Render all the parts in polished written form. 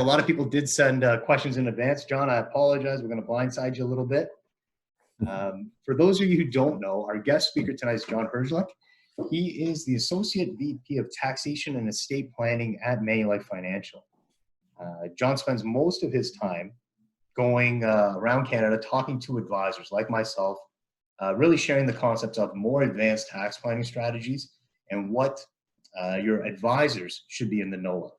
A lot of people did send questions in advance. John, I apologize. We're going to blindside you a little bit. For those of you who don't know, our guest speaker tonight is John Herjlik. He is the Associate VP of Taxation and Estate Planning at Manulife Financial. John spends most of his time going around Canada talking to advisors like myself, really sharing the concepts of more advanced tax planning strategies and what your advisors should be in the know of.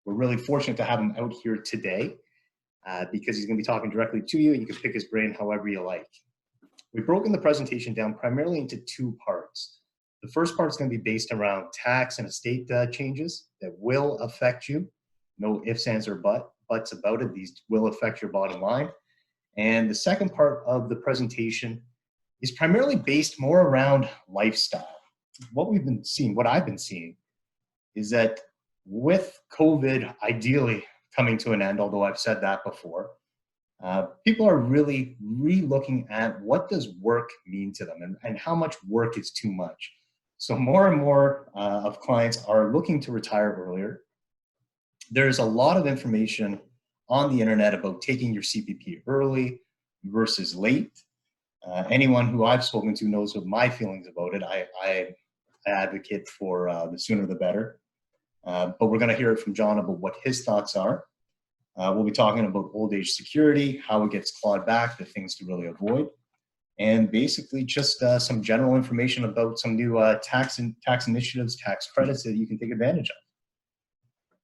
We're really fortunate to have him out here today because he's going to be talking directly to you. You can pick his brain however you like. We've broken the presentation down primarily into two parts. The first part is going to be based around tax and estate changes that will affect you. No ifs, ands, or buts about it. These will affect your bottom line. And the second part of the presentation is primarily based more around lifestyle. What we've been seeing, what I've been seeing, is that with COVID ideally coming to an end, although I've said that before, people are really re-looking at what does work mean to them and how much work is too much. So more and more of clients are looking to retire earlier. There's a lot of information on the internet about taking your CPP early versus late. Anyone who I've spoken to knows what my feelings about it. I advocate for the sooner the better. But we're going to hear it from John about what his thoughts are. We'll be talking about old age security, how it gets clawed back, the things to really avoid, and basically just some general information about some new tax initiatives, tax credits that you can take advantage of.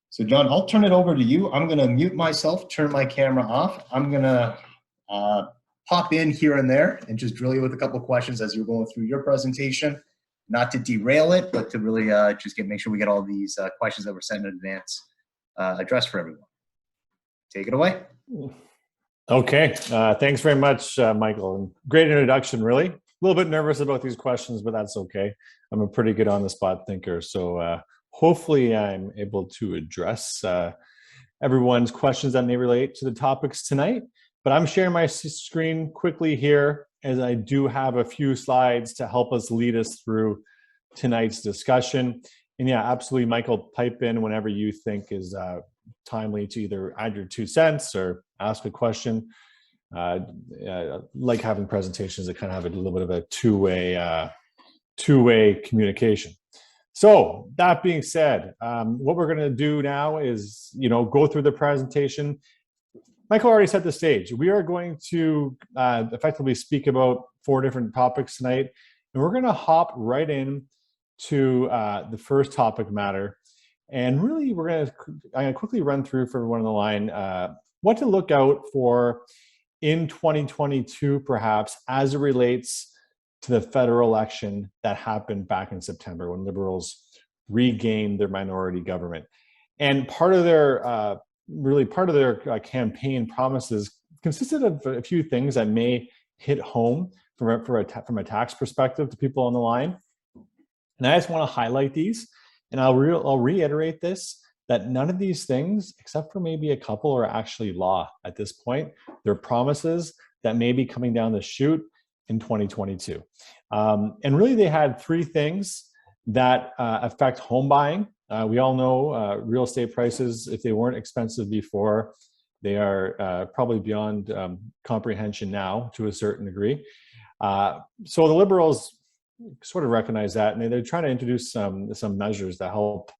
So John, I'll turn it over to you. I'm going to mute myself, turn my camera off. I'm going to pop in here and there and just drill you with a couple of questions as you're going through your presentation. Not to derail it, but to really just make sure we get all these questions that were sent in advance addressed for everyone. Take it away. Okay, thanks very much, Michael. Great introduction, really. A little bit nervous about these questions, but that's okay. I'm a pretty good on-the-spot thinker, so hopefully I'm able to address everyone's questions that may relate to the topics tonight. But I'm sharing my screen quickly here, as I do have a few slides to help us lead us through tonight's discussion. And yeah, absolutely, Michael, pipe in whenever you think is timely to either add your 2 cents or ask a question. Like having presentations that kind of have a little bit of a two-way communication. So that being said, what we're going to do now is, go through the presentation. Michael already set the stage. We are going to effectively speak about 4 different topics tonight, and we're going to hop right in to the first topic matter. And really, I'm going to quickly run through for everyone on the line what to look out for in 2022, perhaps, as it relates to the federal election that happened back in September when Liberals regained their minority government. And part of their campaign promises consisted of a few things that may hit home from a tax perspective to people on the line. And I just want to highlight these, and I'll reiterate this, that none of these things, except for maybe a couple, are actually law at this point. They're promises that may be coming down the chute in 2022. And really, they had 3 things that affect home buying. We all know real estate prices, if they weren't expensive before, they are probably beyond comprehension now to a certain degree. So the Liberals sort of recognize that, and they're trying to introduce some measures that help,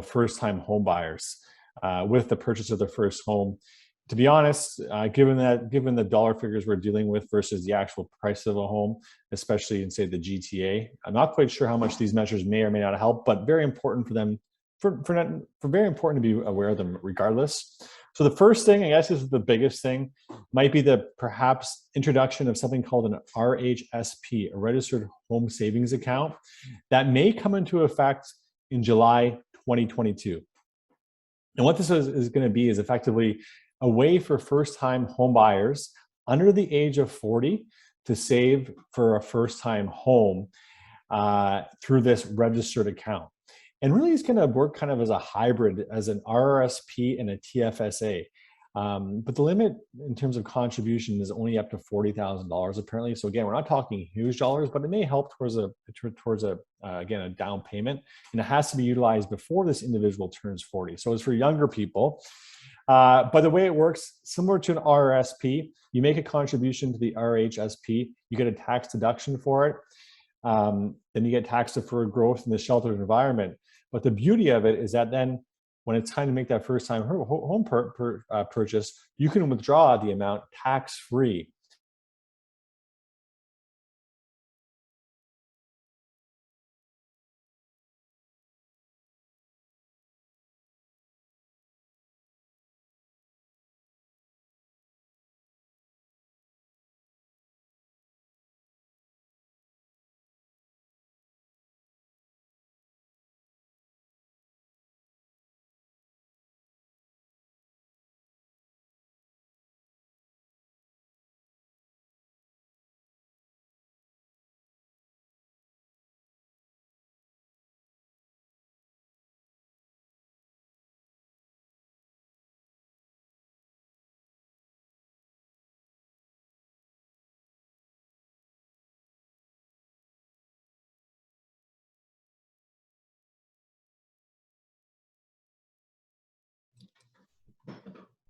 first-time home buyers with the purchase of their first home. To be honest, given the dollar figures we're dealing with versus the actual price of a home, especially in, say, the GTA, I'm not quite sure how much these measures may or may not help, but very important for them, very important to be aware of them regardless. So the first thing, I guess, is the biggest thing, might be the perhaps introduction of something called an RHSP, a Registered Home Savings Account, that may come into effect in July 2022. And what this is going to be is effectively a way for first-time home buyers under the age of 40 to save for a first-time home through this registered account. And really, it's going to work kind of as a hybrid, as an RRSP and a TFSA. But the limit in terms of contribution is only up to $40,000 apparently. So again, we're not talking huge dollars, but it may help towards again, a down payment. And it has to be utilized before this individual turns 40. So as for younger people, But the way it works, similar to an RRSP, you make a contribution to the RHSP, you get a tax deduction for it. Then you get tax deferred growth in the sheltered environment. But the beauty of it is that then when it's time to make that first time home purchase, you can withdraw the amount tax-free.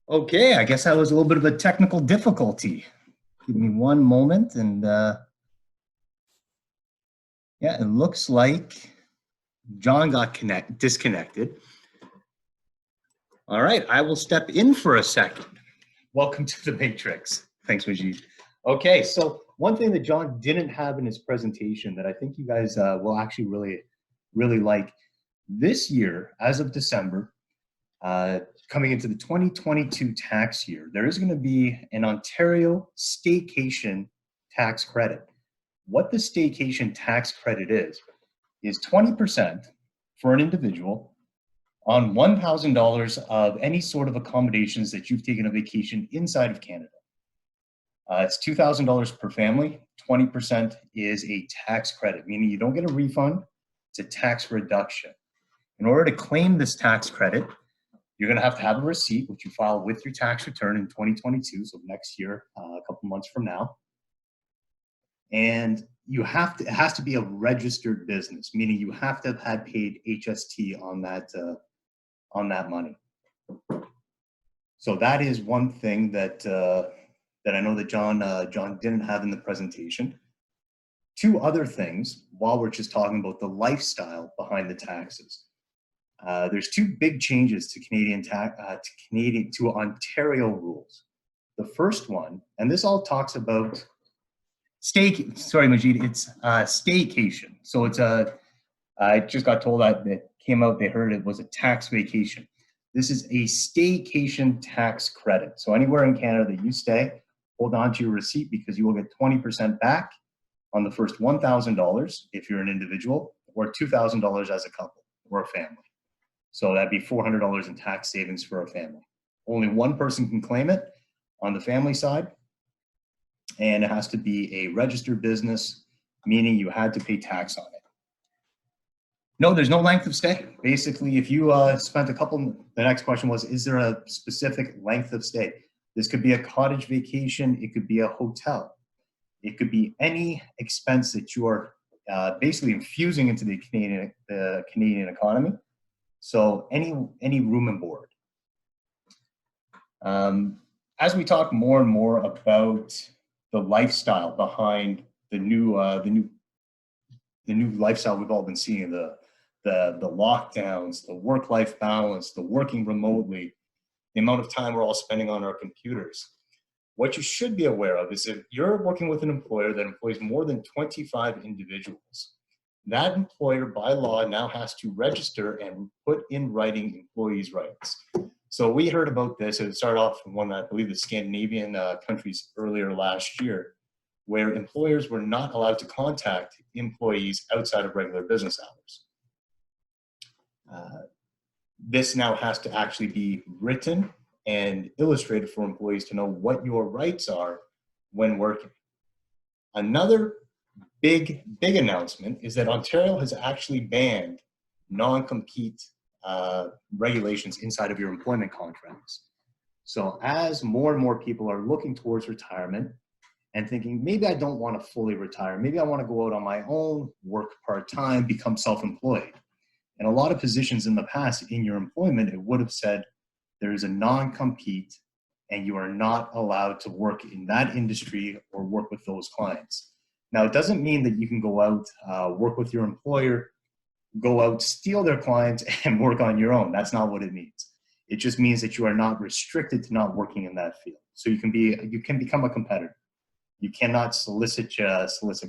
Okay, I guess that was a little bit of a technical difficulty. Give me one moment, and yeah, it looks like John got disconnected. All right, I will step in for a second. Welcome to the Matrix. Thanks, Majid. Okay, so one thing that John didn't have in his presentation that I think you guys will actually really like, this year, as of December, coming into the 2022 tax year, there is going to be an Ontario staycation tax credit. What the staycation tax credit is 20% for an individual on $1,000 of any sort of accommodations that you've taken a vacation inside of Canada. It's $2,000 per family. 20% is a tax credit, meaning you don't get a refund. It's a tax reduction. In order to claim this tax credit, you're going to have a receipt, which you file with your tax return in 2022, so next year, a couple months from now. And it has to be a registered business, meaning you have to have had paid HST on that money. So that is one thing that I know that John didn't have in the presentation. Two other things, while we're just talking about the lifestyle behind the taxes. There's two big changes to to Ontario rules. The first one, and this all talks about Majid, it's staycation. So it's I just got told that it came out, they heard it was a tax vacation. This is a staycation tax credit. So anywhere in Canada that you stay, hold on to your receipt because you will get 20% back on the first $1,000 if you're an individual, or $2,000 as a couple or a family. So that'd be $400 in tax savings for a family. Only one person can claim it on the family side, and it has to be a registered business, meaning you had to pay tax on it. No, there's no length of stay. Basically, if you spent the next question was, is there a specific length of stay? This could be a cottage vacation. It could be a hotel. It could be any expense that you are basically infusing into the Canadian economy. So any room and board. As we talk more and more about the lifestyle behind the new lifestyle we've all been seeing, the lockdowns, the work-life balance, the working remotely, the amount of time we're all spending on our computers. What you should be aware of is if you're working with an employer that employs more than 25 individuals, that employer by law now has to register and put in writing employees' rights. So we heard about this. It started off in one, I believe, the Scandinavian countries earlier last year, where employers were not allowed to contact employees outside of regular business hours. This now has to actually be written and illustrated for employees to know what your rights are when working. Another big announcement is that Ontario has actually banned non-compete regulations inside of your employment contracts. So as more and more people are looking towards retirement and thinking, maybe I don't want to fully retire, maybe I want to go out on my own, work part-time, become self-employed. And a lot of positions in the past in your employment, it would have said there is a non-compete and you are not allowed to work in that industry or work with those clients. Now, it doesn't mean that you can go out, work with your employer, go out, steal their clients, and work on your own. That's not what it means. It just means that you are not restricted to not working in that field. So you can become a competitor. You cannot solicit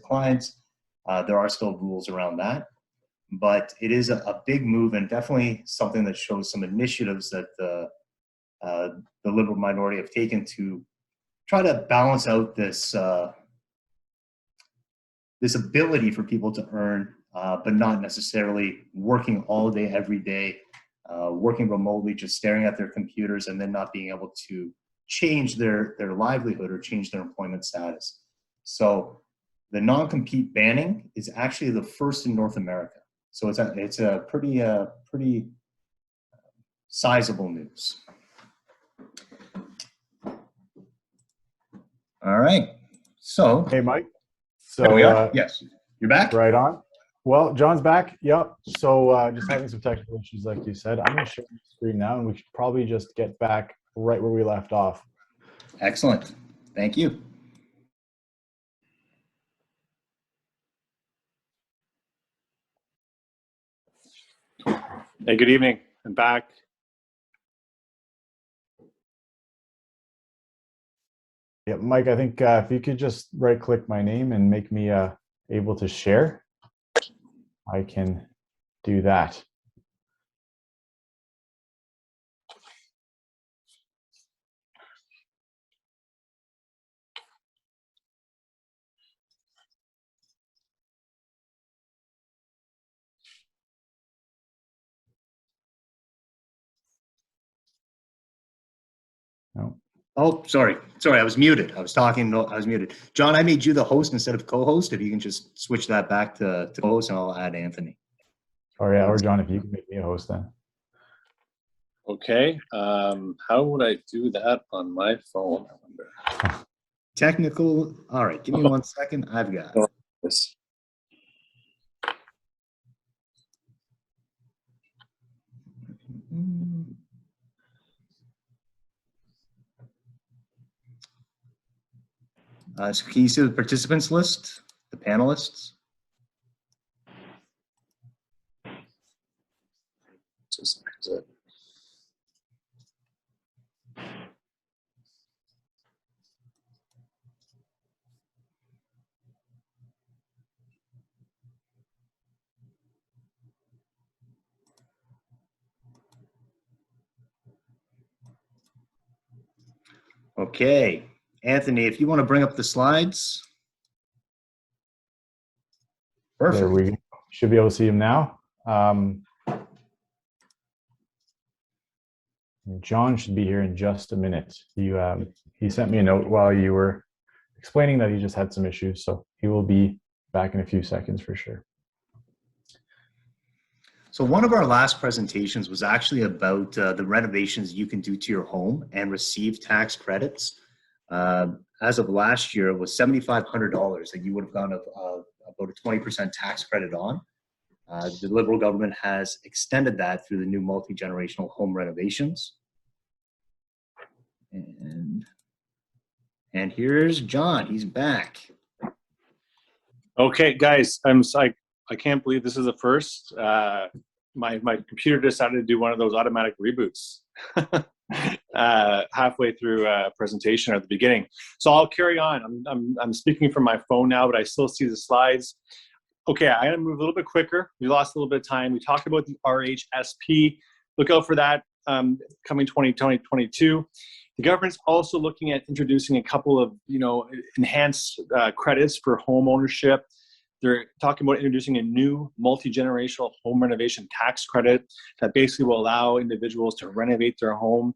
clients. There are still rules around that, but it is a big move and definitely something that shows some initiatives that the liberal minority have taken to try to balance out this this ability for people to earn, but not necessarily working all day, every day, working remotely, just staring at their computers and then not being able to change their livelihood or change their employment status. So the non-compete banning is actually the first in North America. So it's a pretty sizable news. All right. So Hey, Mike. there we are. So, Yes, you're back. right on. Well, John's back. Yep. So just having some technical issues, like you said. I'm going to share the screen now, and we should probably just get back right where we left off. Excellent. Thank you. Hey, good evening. I'm back. Yeah, Mike, I think if you could just right-click my name and make me able to share, I can do that. No. Oh, sorry. I was muted. I was talking. I was muted. John, I made you the host instead of co-host. If you can just switch that back to co-host, and I'll add Anthony. Or yeah, or John, if you can make me a host then. Okay. How would I do that on my phone? I wonder. Technical. All right. Give me 1 second. I've got it. Yes. So can you see the participants list, the panelists? Just exit. Okay. Anthony, if you want to bring up the slides. Perfect. There we go. Should be able to see him now. John should be here in just a minute. He sent me a note while you were explaining that he just had some issues, so he will be back in a few seconds for sure. So one of our last presentations was actually about the renovations you can do to your home and receive tax credits. As of last year, it was $7,500 that you would have gotten about a 20% tax credit on. The Liberal government has extended that through the new multi-generational home renovations. And here's John. He's back. Okay, guys. I can't believe this is the first. My computer decided to do one of those automatic reboots halfway through a presentation at the beginning. So I'll carry on. I'm speaking from my phone now, but I still see the slides. Okay, I'm gonna move a little bit quicker. We lost a little bit of time. We talked about the RHSP. Look out for that coming 2022. The government's also looking at introducing a couple of enhanced credits for home ownership. They're talking about introducing a new multi-generational home renovation tax credit that basically will allow individuals to renovate their home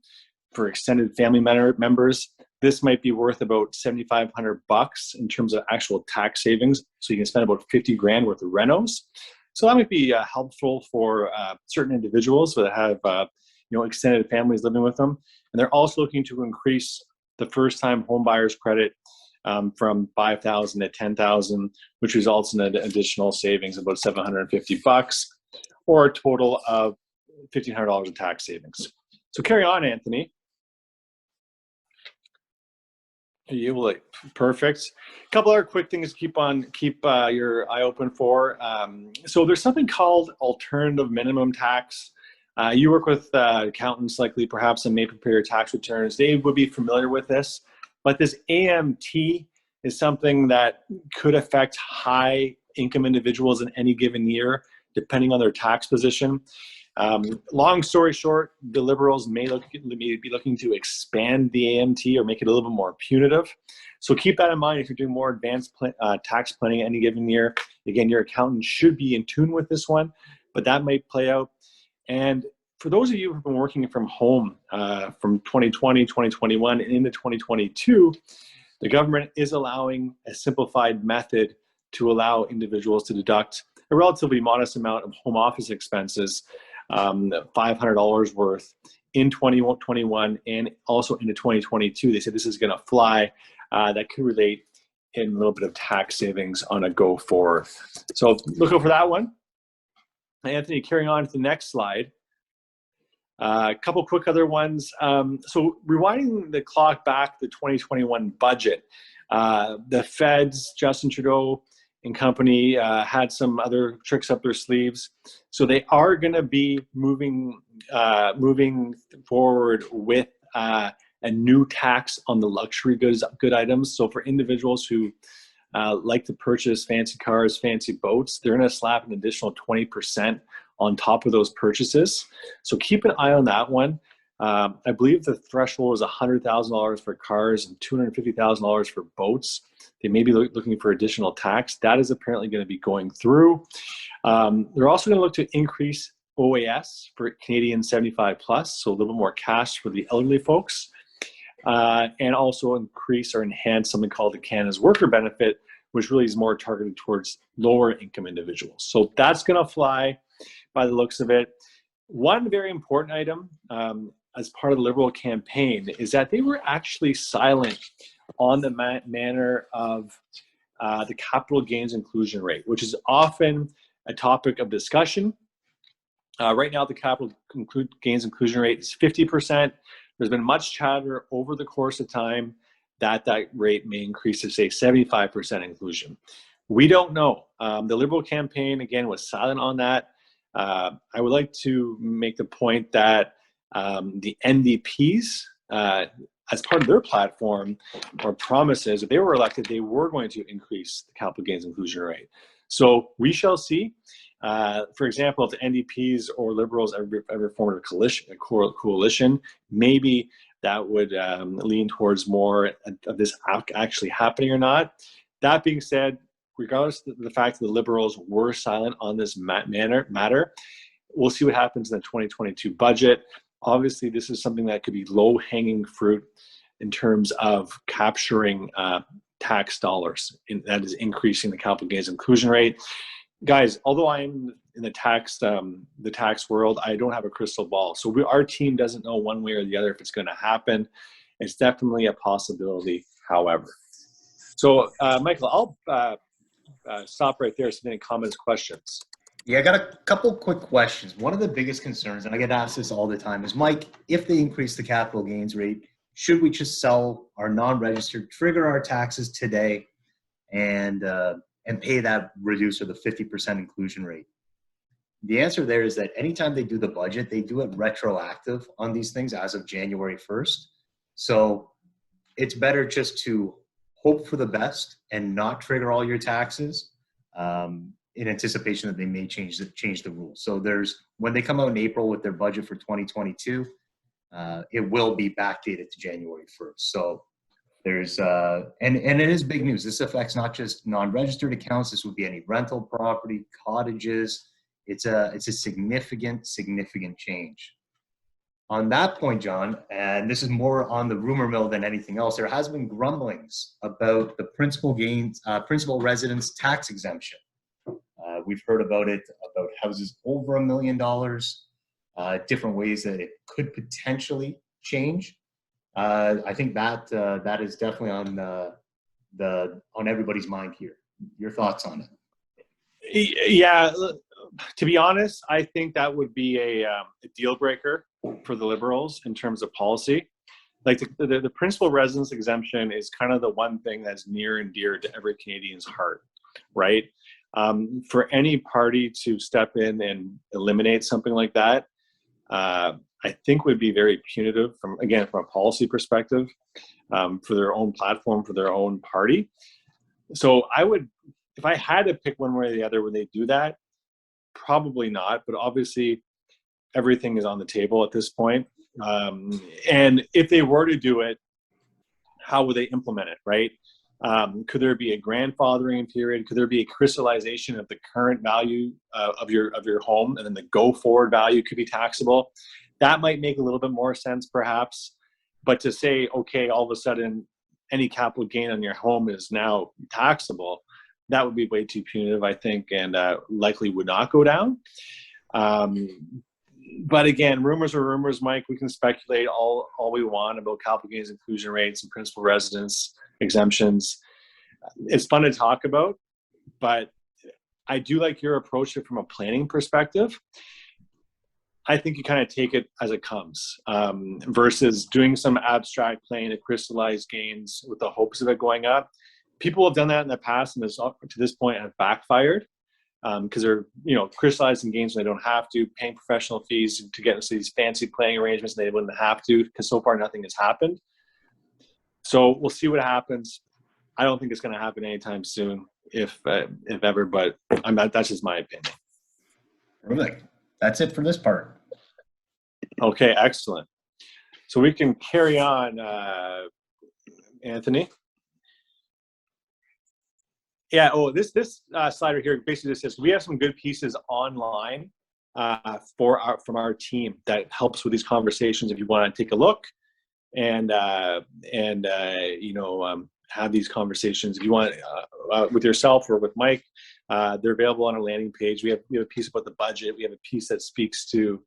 for extended family members. This might be worth about $7,500 in terms of actual tax savings. So you can spend about 50 grand worth of renos. So that might be helpful for certain individuals that have extended families living with them. And they're also looking to increase the first-time home buyers credit from $5,000 to $10,000, which results in an additional savings of about $750, or a total of $1,500 in tax savings. So carry on, Anthony. Are you able to, perfect. A couple other quick things to keep your eye open for. So there's something called alternative minimum tax. You work with accountants likely perhaps and may prepare your tax returns. They would be familiar with this, but this AMT is something that could affect high income individuals in any given year, depending on their tax position. Long story short, the Liberals may be looking to expand the AMT or make it a little bit more punitive. So keep that in mind if you're doing more advanced tax planning any given year. Again, your accountant should be in tune with this one, but that may play out. And for those of you who've been working from home from 2020, 2021, and into 2022, the government is allowing a simplified method to allow individuals to deduct a relatively modest amount of home office expenses, $500 worth in 2021 and also into 2022. They said this is going to fly. That could relate in a little bit of tax savings on a go forward. So look out for that one. Anthony, carrying on to the next slide. A couple quick other ones. So rewinding the clock back to the 2021 budget, the Feds, Justin Trudeau and company had some other tricks up their sleeves. So they are going to be moving forward with a new tax on the luxury good items. So for individuals who like to purchase fancy cars, fancy boats, they're going to slap an additional 20% on top of those purchases. So keep an eye on that one. I believe the threshold is $100,000 for cars and $250,000 for boats. They may be looking for additional tax. That is apparently going to be going through. They're also going to look to increase OAS for Canadian 75 plus, so a little bit more cash for the elderly folks, and also increase or enhance something called the Canada's Worker Benefit, which really is more targeted towards lower income individuals. So that's going to fly by the looks of it. One very important item as part of the Liberal campaign is that they were actually silent on the manner of the capital gains inclusion rate, which is often a topic of discussion. Right now, the capital gains inclusion rate is 50%. There's been much chatter over the course of time that that rate may increase to, say, 75% inclusion. We don't know. The Liberal campaign, again, was silent on that. I would like to make the point that the NDPs, as part of their platform or promises, if they were elected, they were going to increase the capital gains inclusion rate. So we shall see. For example, if the NDPs or Liberals ever formed a coalition, maybe that would lean towards more of this actually happening or not. That being said, regardless of the fact that the Liberals were silent on this matter, we'll see what happens in the 2022 budget. Obviously, this is something that could be low-hanging fruit in terms of capturing tax dollars. That is increasing the capital gains inclusion rate. Guys, although I'm in the tax world, I don't have a crystal ball. So our team doesn't know one way or the other if it's going to happen. It's definitely a possibility, however. So, Michael, I'll stop right there. So, any comments, questions? Yeah, I got a couple quick questions. One of the biggest concerns, and I get asked this all the time, is, Mike, if they increase the capital gains rate, should we just sell our non-registered, trigger our taxes today, and pay that reducer, the 50% inclusion rate? The answer there is that anytime they do the budget, they do it retroactive on these things as of January 1st. So it's better just to hope for the best and not trigger all your taxes in anticipation that they may change the rules. So when they come out in April with their budget for 2022, it will be backdated to January 1st. So there's and it is big news. This affects not just non-registered accounts. This would be any rental property, cottages. It's a significant change. On that point, John, and this is more on the rumor mill than anything else, there has been grumblings about the principal residence tax exemption. We've heard about it, about houses over $1 million, different ways that it could potentially change. I think that is definitely on everybody's mind here. Your thoughts on it? Yeah, to be honest, I think that would be a deal breaker for the Liberals in terms of policy. Like the principal residence exemption is kind of the one thing that's near and dear to every Canadian's heart, right? For any party to step in and eliminate something like that, I think would be very punitive from a policy perspective, for their own platform, for their own party. So I would, if I had to pick one way or the other when they do that, probably not, but obviously everything is on the table at this point. And if they were to do it, how would they implement it, right? Could there be a grandfathering period? Could there be a crystallization of the current value of your home, and then the go forward value could be taxable? That might make a little bit more sense, perhaps. But to say, okay, all of a sudden, any capital gain on your home is now taxable, that would be way too punitive, I think, and likely would not go down. But again, rumors are rumors, Mike. We can speculate all we want about capital gains inclusion rates and principal residence exemptions. It's fun to talk about, but I do like your approach from a planning perspective. I think you kind of take it as it comes, versus doing some abstract planning to crystallize gains with the hopes of it going up. People have done that in the past, and to this point have backfired, because they're crystallizing gains when they don't have to, paying professional fees to get into these fancy planning arrangements and they wouldn't have to, because so far nothing has happened. So we'll see what happens. I don't think it's going to happen anytime soon, if ever, but that's just my opinion. Perfect. That's it for this part. Okay, excellent. So we can carry on, Anthony. Yeah. Oh, this slide right here basically just says we have some good pieces online from our team that helps with these conversations. If you want to take a look and have these conversations, if you want with yourself or with Mike, they're available on our landing page. We have a piece about the budget. We have a piece that speaks to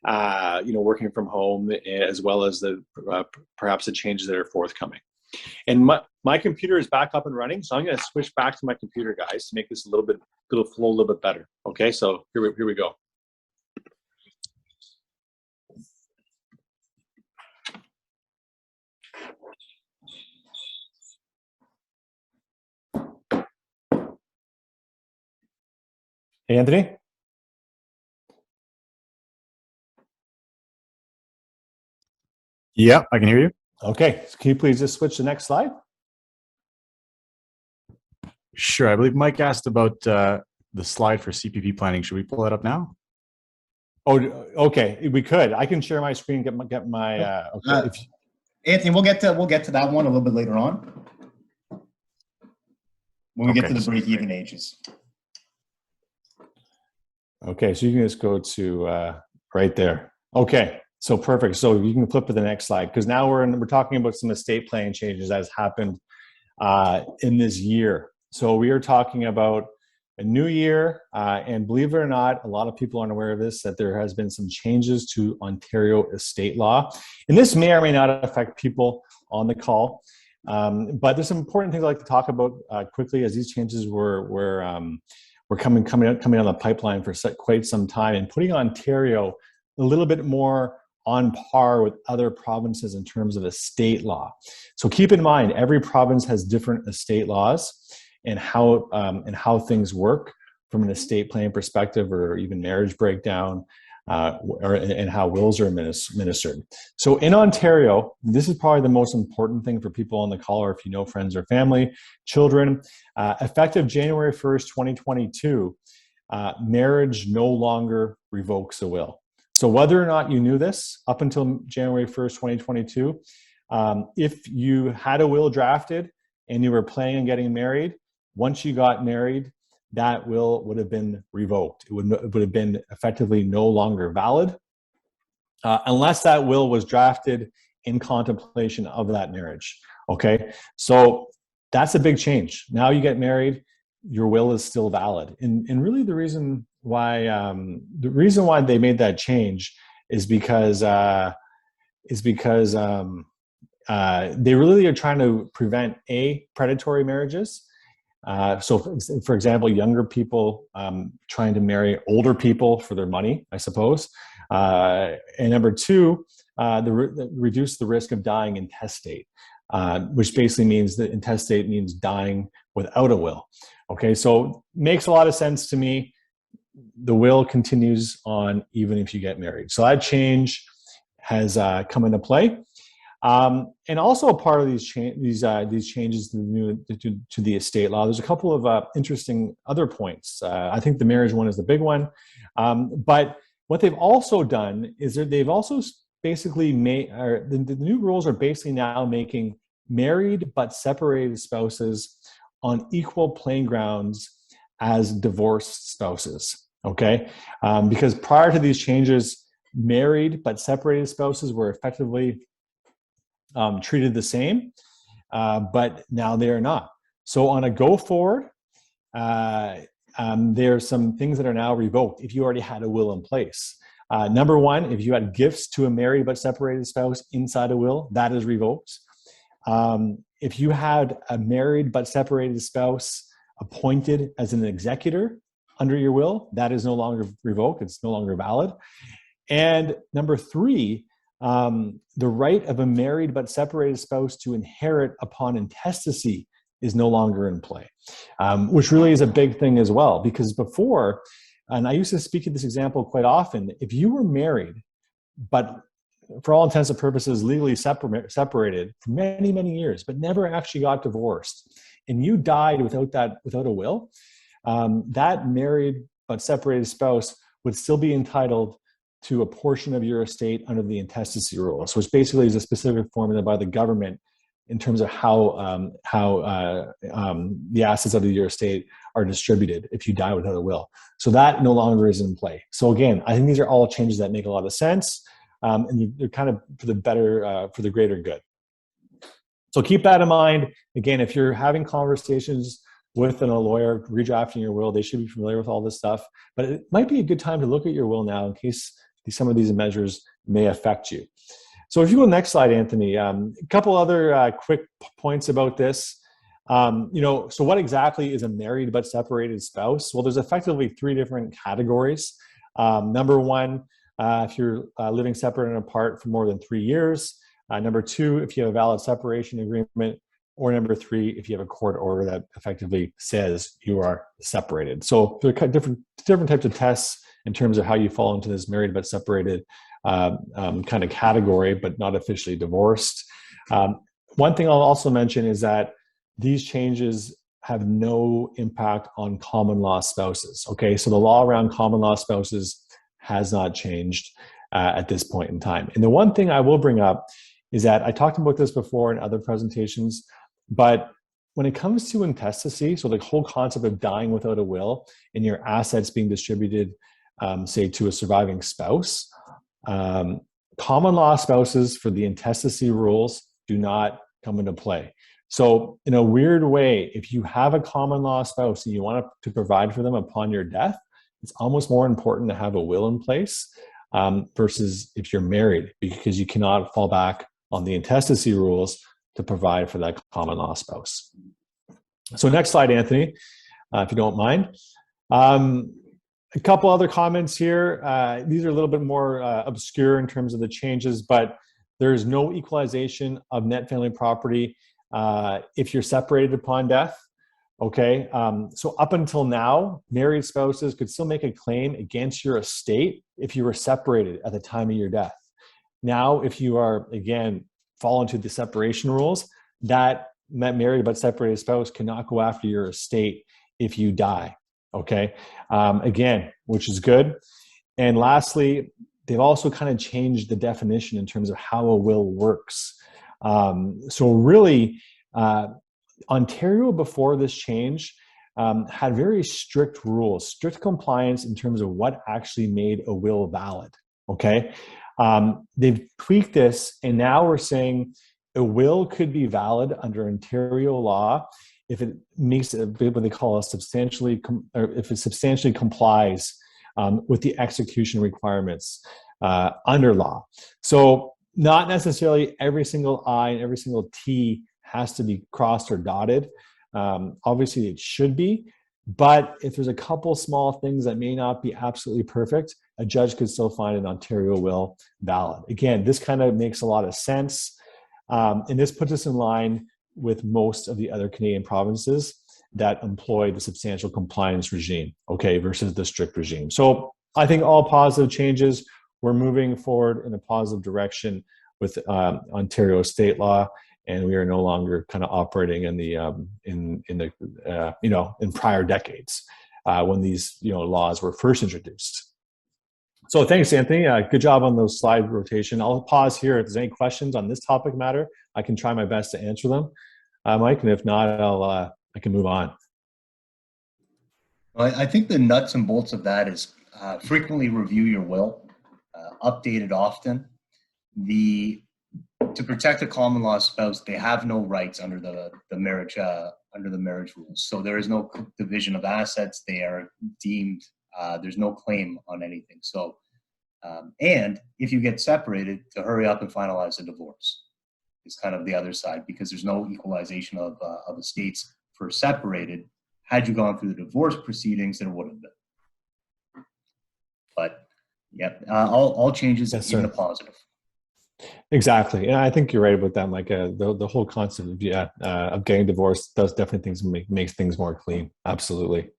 working from home, as well as the perhaps the changes that are forthcoming. And my computer is back up and running, so I'm going to switch back to my computer, guys, to make this flow a little bit better. Okay, so here we go. Hey, Anthony? Yeah, I can hear you. Okay, so can you please just switch to the next slide? Sure. I believe Mike asked about the slide for CPP planning. Should we pull that up now? Oh, okay, we could. I can share my screen, get my okay. Anthony, we'll get to that one a little bit later on when we get to the break-even ages. Okay, so you can just go to right there. Okay, so perfect. So you can flip to the next slide, because now we're talking about some estate planning changes that has happened in this year. So we are talking about a new year, and believe it or not, a lot of people aren't aware of this, that there has been some changes to Ontario estate law. And this may or may not affect people on the call, but there's some important things I'd like to talk about quickly, as these changes were coming on the pipeline for quite some time, and putting Ontario a little bit more on par with other provinces in terms of estate law. So keep in mind, every province has different estate laws, and how things work from an estate planning perspective, or even marriage breakdown, and how wills are administered. So in Ontario, this is probably the most important thing for people on the call, or if you know friends or family, children, effective January 1st, 2022, marriage no longer revokes a will. So whether or not you knew this, up until January 1st, 2022, if you had a will drafted and you were planning on getting married, once you got married, that will would have been revoked. It would have been effectively no longer valid, unless that will was drafted in contemplation of that marriage. Okay, so that's a big change. Now you get married, your will is still valid. And really the reason why they made that change is because they really are trying to prevent predatory marriages, For example, younger people trying to marry older people for their money, I suppose. And number two, reduce the risk of dying intestate, which basically means that intestate means dying without a will. Okay, so makes a lot of sense to me. The will continues on even if you get married. So that change has come into play. And also a part of these changes to the estate law, there's a couple of interesting other points. I think the marriage one is the big one. But what they've also done is that they've also basically made, the new rules are basically now making married but separated spouses on equal playing grounds as divorced spouses. Okay, because prior to these changes, married but separated spouses were effectively treated the same, but now they are not. So on a go forward, there are some things that are now revoked if you already had a will in place. Number one, if you had gifts to a married but separated spouse inside a will, that is revoked. If you had a married but separated spouse appointed as an executor under your will, that is no longer revoked. It's no longer valid. And number three, the right of a married but separated spouse to inherit upon intestacy is no longer in play, which really is a big thing as well. Because before, and I used to speak of this example quite often, if you were married, but for all intents and purposes legally separated for many, many years, but never actually got divorced, and you died without a will, that married but separated spouse would still be entitled to a portion of your estate under the intestacy rules, which basically is a specific formula by the government in terms of how the assets of your estate are distributed if you die without a will. So that no longer is in play. So again, I think these are all changes that make a lot of sense, and they're kind of for the better, for the greater good. So keep that in mind. Again, if you're having conversations with a lawyer redrafting your will, they should be familiar with all this stuff. But it might be a good time to look at your will now in case some of these measures may affect you. So if you go to the next slide, Anthony, a couple other quick points about this. So what exactly is a married but separated spouse? Well, there's effectively three different categories. Number one, if you're living separate and apart for more than 3 years. Number two, if you have a valid separation agreement. Or number three, if you have a court order that effectively says you are separated. So there are different types of tests in terms of how you fall into this married but separated kind of category, but not officially divorced. One thing I'll also mention is that these changes have no impact on common law spouses. Okay, so the law around common law spouses has not changed at this point in time. And the one thing I will bring up is that I talked about this before in other presentations, but when it comes to intestacy, so the whole concept of dying without a will and your assets being distributed, say, to a surviving spouse, common law spouses for the intestacy rules do not come into play. So in a weird way, if you have a common law spouse and you want to provide for them upon your death, it's almost more important to have a will in place versus if you're married, because you cannot fall back on the intestacy rules to provide for that common law spouse. So next slide, Anthony, if you don't mind. A couple other comments here. These are a little bit more obscure in terms of the changes, but there's no equalization of net family property if you're separated upon death. Okay, so up until now, married spouses could still make a claim against your estate if you were separated at the time of your death. Now, if you are, again, fall into the separation rules, that married but separated spouse cannot go after your estate if you die. Okay, again, which is good. And lastly, they've also kind of changed the definition in terms of how a will works. So really, Ontario before this change had very strict rules, strict compliance in terms of what actually made a will valid. Okay, they've tweaked this, and now we're saying a will could be valid under Ontario law if it makes it what they call a substantially, or if it substantially complies with the execution requirements under law. So not necessarily every single I and every single T has to be crossed or dotted. Obviously, it should be. But if there's a couple small things that may not be absolutely perfect, a judge could still find an Ontario will valid. Again, this kind of makes a lot of sense. And this puts us in line with most of the other Canadian provinces that employ the substantial compliance regime, okay, versus the strict regime. So I think all positive changes. We're moving forward in a positive direction with Ontario state law, and we are no longer kind of operating in the in prior decades when these laws were first introduced. So thanks, Anthony. Good job on those slide rotation. I'll pause here. If there's any questions on this topic matter, I can try my best to answer them, Mike. And if not, I can move on. Well, I think the nuts and bolts of that is frequently review your will, update it often. To protect a common law spouse, they have no rights under the marriage rules. So there is no division of assets. They are deemed there's no claim on anything. So and if you get separated, to hurry up and finalize a divorce is kind of the other side, because there's no equalization of estates for separated. Had you gone through the divorce proceedings, there would have been. But yeah, all changes in the positive. Exactly, and I think you're right about that, Mike. The whole concept of getting divorced does definitely makes things more clean. Absolutely.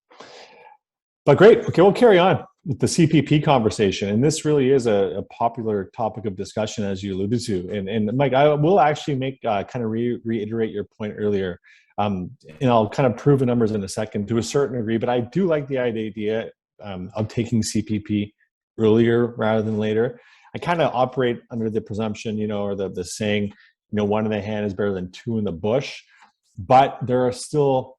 But great. Okay, we'll carry on with the CPP conversation, and this really is a popular topic of discussion, as you alluded to. And Mike, I will actually make kind of reiterate your point earlier. And I'll kind of prove the numbers in a second to a certain degree, but I do like the idea of taking CPP earlier rather than later. I kind of operate under the presumption, or the saying, one in the hand is better than two in the bush. But there are still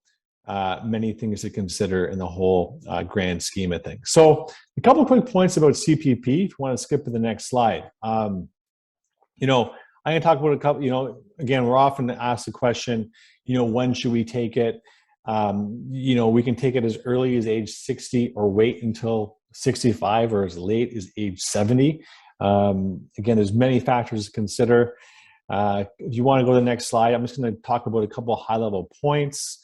many things to consider in the whole grand scheme of things. So a couple of quick points about CPP, if you want to skip to the next slide. I'm going to talk about a couple, again, we're often asked the question, when should we take it? We can take it as early as age 60 or wait until 65 or as late as age 70. Again, there's many factors to consider. If you want to go to the next slide, I'm just going to talk about a couple of high-level points.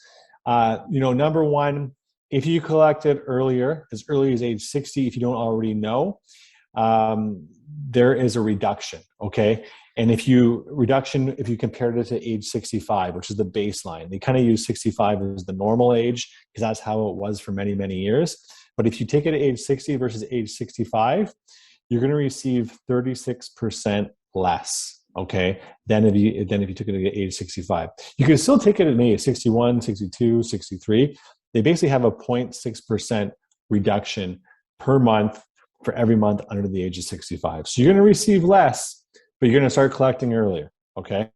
Number one, if you collected earlier, as early as age 60, if you don't already know, there is a reduction, okay? And if you compared it to age 65, which is the baseline, they kind of use 65 as the normal age because that's how it was for many, many years. But if you take it at age 60 versus age 65, you're going to receive 36% less, okay, than if you took it at age 65. You can still take it at age 61, 62, 63. They basically have a 0.6% reduction per month for every month under the age of 65. So you're going to receive less, but you're going to start collecting earlier, okay?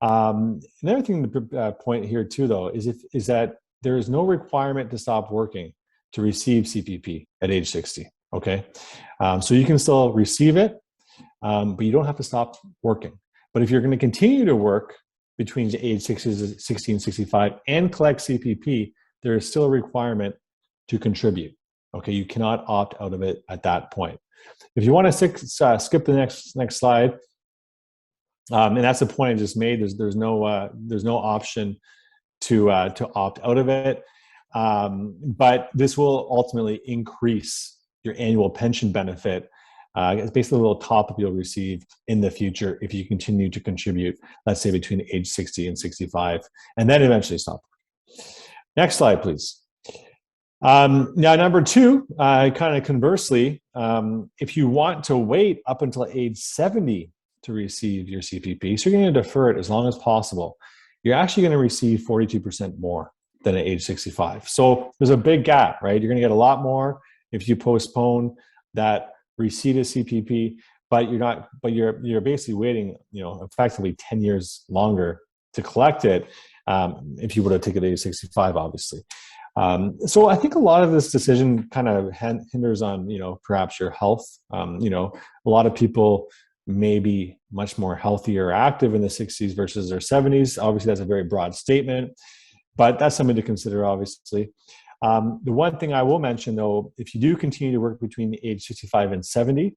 Another thing to point here too, though, is that there is no requirement to stop working to receive CPP at age 60, okay? So you can still receive it, but you don't have to stop working. But if you're going to continue to work between the age 60 and 65 and collect CPP, there is still a requirement to contribute. Okay, you cannot opt out of it at that point. If you want to skip the next slide, and that's the point I just made. There's no option to opt out of it, but this will ultimately increase your annual pension benefit. It's basically a little top up you'll receive in the future if you continue to contribute, let's say between age 60 and 65, and then eventually stop. Next slide, please. Now, number two, kind of conversely, if you want to wait up until age 70 to receive your CPP, so you're going to defer it as long as possible, you're actually going to receive 42% more than at age 65. So there's a big gap, right? You're going to get a lot more if you postpone that receipt of CPP, but you're basically waiting, effectively 10 years longer to collect it if you would have taken it at age 65, obviously. So I think a lot of this decision kind of hinders on, perhaps your health. A lot of people may be much more healthy or active in the 60s versus their 70s. Obviously, that's a very broad statement, but that's something to consider, obviously. The one thing I will mention, though, if you do continue to work between age 65 and 70,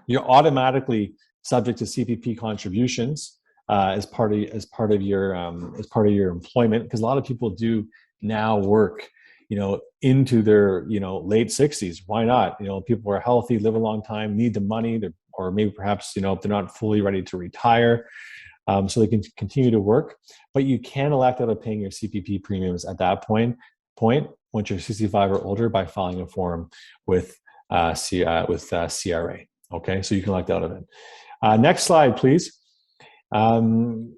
you're automatically subject to CPP contributions as part of your employment, because a lot of people do now work, into their, late 60s. Why not? People are healthy, live a long time, need the money, or maybe perhaps, if they're not fully ready to retire, so they can continue to work. But you can elect out of paying your CPP premiums at that point once you're 65 or older by filing a form with CRA. Okay, so you can elect out of it. Next slide, please. So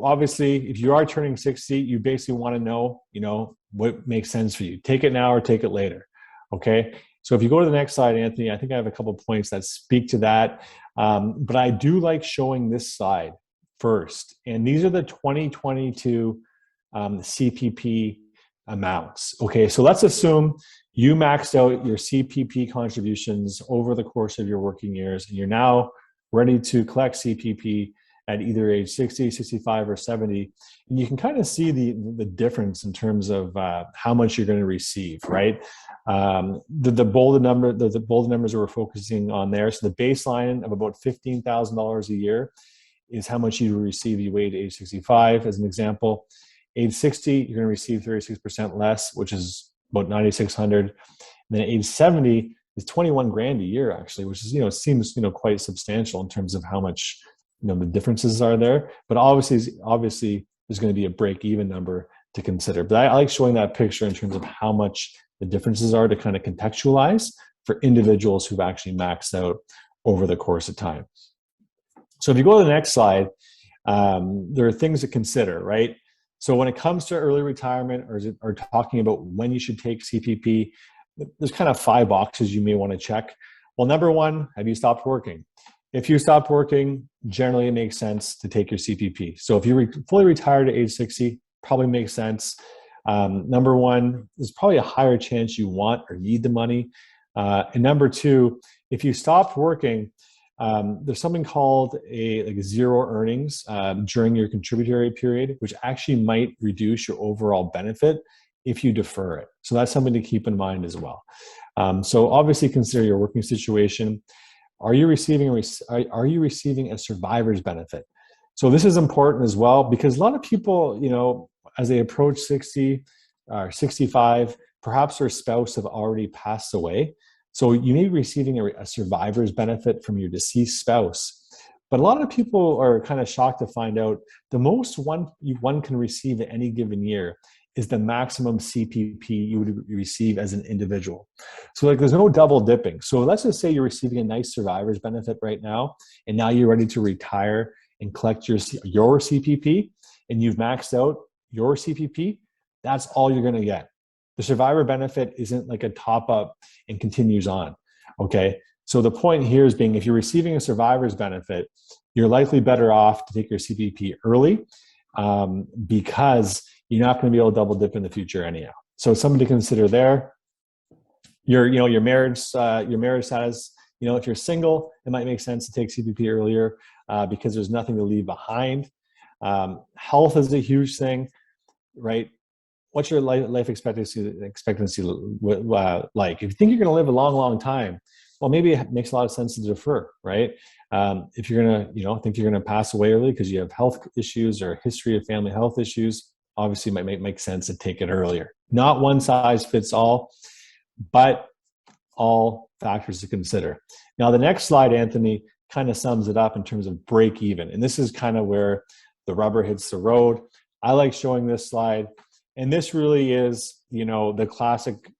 obviously, if you are turning 60, you basically want to know, what makes sense for you. Take it now or take it later. Okay. So if you go to the next slide, Anthony, I think I have a couple of points that speak to that. But I do like showing this slide first. And these are the 2022 CPP amounts. Okay. So let's assume you maxed out your CPP contributions over the course of your working years, and you're now ready to collect CPP at either age 60, 65, or 70. And you can kind of see the difference in terms of how much you're going to receive, right? The bolded numbers that we're focusing on there. So the baseline of about $15,000 a year is how much you receive if you wait to age 65, as an example. Age 60, you're going to receive 36% less, which is about $9,600. And then age 70 is 21 grand a year, actually, which is, seems, quite substantial in terms of how much, the differences are there. But obviously there's going to be a break-even number to consider. But I like showing that picture in terms of how much the differences are to kind of contextualize for individuals who've actually maxed out over the course of time. So if you go to the next slide, there are things to consider, right? So when it comes to early retirement or talking about when you should take CPP, there's kind of 5 boxes you may want to check. Well, number one, have you stopped working? If you stopped working, generally it makes sense to take your CPP. So if you're fully retired at age 60, probably makes sense. Number one, there's probably a higher chance you want or need the money. And number two, if you stopped working, there's something called a zero earnings during your contributory period, which actually might reduce your overall benefit if you defer it. So that's something to keep in mind as well. So obviously consider your working situation. Are you receiving a survivor's benefit? So this is important as well, because a lot of people, as they approach 60 or 65, perhaps their spouse have already passed away. So you may be receiving a survivor's benefit from your deceased spouse. But a lot of people are kind of shocked to find out the most one can receive at any given year is the maximum CPP you would receive as an individual. So there's no double dipping. So let's just say you're receiving a nice survivor's benefit right now, and now you're ready to retire and collect your CPP, and you've maxed out your CPP, that's all you're gonna get. The survivor benefit isn't like a top up and continues on, okay? So the point here is if you're receiving a survivor's benefit, you're likely better off to take your CPP early because you're not going to be able to double dip in the future anyhow. So it's something to consider there. Your marriage status, if you're single, it might make sense to take CPP earlier because there's nothing to leave behind. Health is a huge thing, right? What's your life expectancy like? If you think you're going to live a long, long time, well, maybe it makes a lot of sense to defer, right? If you're going to, think you're going to pass away early because you have health issues or a history of family health issues, obviously it might make sense to take it earlier. Not one size fits all, but all factors to consider. Now, the next slide, Anthony, kind of sums it up in terms of break even. And this is kind of where the rubber hits the road. I like showing this slide. And this really is, the classic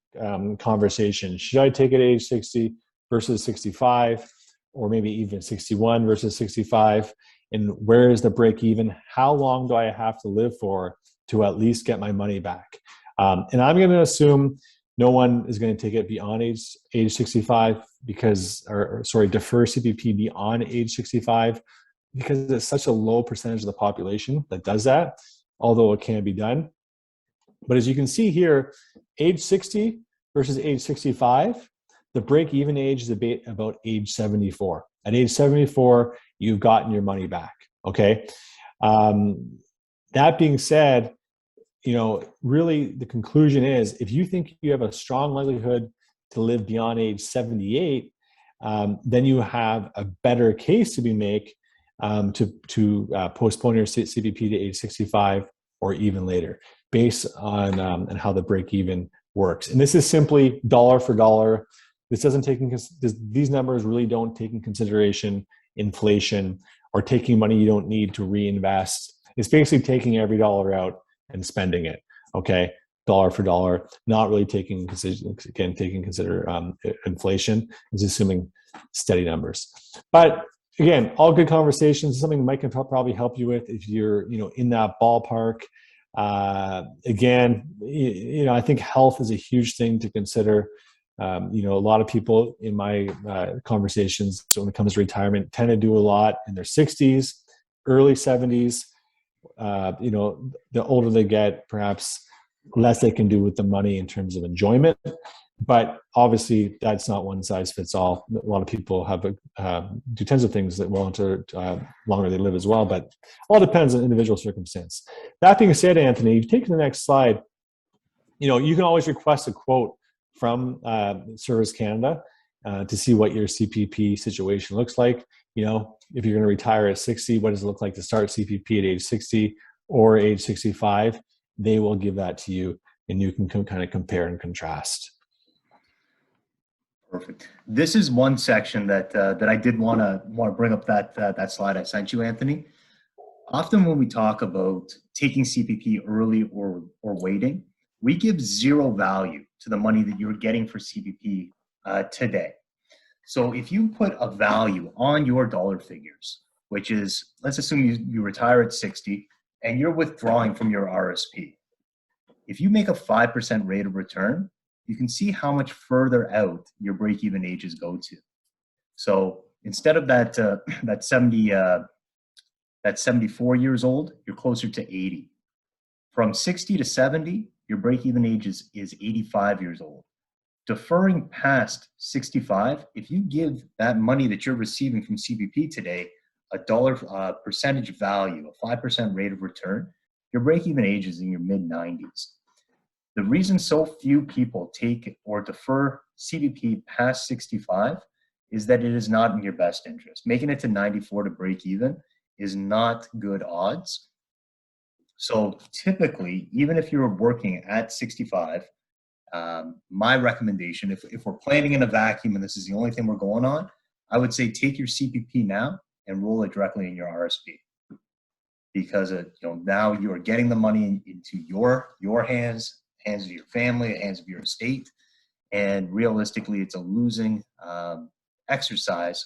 conversation. Should I take it at age 60 versus 65, or maybe even 61 versus 65? And where is the break even? How long do I have to live for to at least get my money back? And I'm going to assume no one is going to take it beyond age 65 defer CPP beyond age 65 because it's such a low percentage of the population that does that, although it can be done. But as you can see here, age 60 versus age 65, the break-even age is about age 74. At age 74, you've gotten your money back, okay? That being said, really the conclusion is if you think you have a strong likelihood to live beyond age 78, then you have a better case to be made to postpone your CPP to age 65 or even later, based on how the break even works. And this is simply dollar for dollar. This doesn't take these numbers really don't take in consideration inflation or taking money you don't need to reinvest. It's basically taking every dollar out and spending it. Okay, dollar for dollar, not really taking consider inflation. Is assuming steady numbers. But again, all good conversations. Something Mike can probably help you with if you're in that ballpark. Again, I think health is a huge thing to consider. A lot of people in my conversations, so when it comes to retirement, tend to do a lot in their 60s, early 70s. The older they get, perhaps less they can do with the money in terms of enjoyment. But obviously, that's not one size fits all. A lot of people have do tons of things that longer they live as well. But all depends on individual circumstance. That being said, Anthony, if you take the next slide, you can always request a quote from Service Canada to see what your CPP situation looks like. If you're going to retire at 60, what does it look like to start CPP at age 60 or age 65? They will give that to you, and you can kind of compare and contrast. Perfect. This is one section that I did want to bring up that slide I sent you, Anthony. Often when we talk about taking CPP early or waiting, we give zero value to the money that you're getting for CPP today. So if you put a value on your dollar figures, which is, let's assume you retire at 60 and you're withdrawing from your RSP. If you make a 5% rate of return, you can see how much further out your break-even ages go to. So instead of that 74 years old, you're closer to 80. From 60 to 70, your break-even age is 85 years old. Deferring past 65, if you give that money that you're receiving from CPP today a dollar percentage value, a 5% rate of return, your break-even age is in your mid-90s. The reason so few people take or defer CPP past 65 is that it is not in your best interest. Making it to 94 to break even is not good odds. So typically, even if you're working at 65, my recommendation, if we're planning in a vacuum and this is the only thing we're going on, I would say take your CPP now and roll it directly in your RSP, because now you are getting the money into your hands of your family, hands of your estate, and realistically, it's a losing exercise.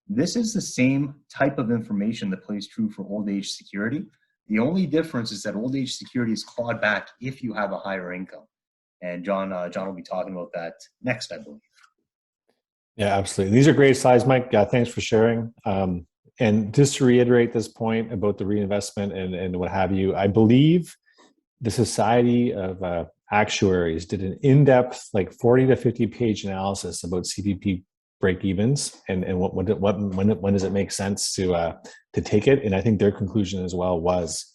This is the same type of information that plays true for old age security. The only difference is that old age security is clawed back if you have a higher income. And John will be talking about that next, I believe. Yeah, absolutely. These are great slides, Mike. Thanks for sharing. And just to reiterate this point about the reinvestment and what have you, I believe the Society of Actuaries did an in-depth, like 40 to 50 page analysis about CPP break-evens and when does it make sense to take it. And I think their conclusion as well was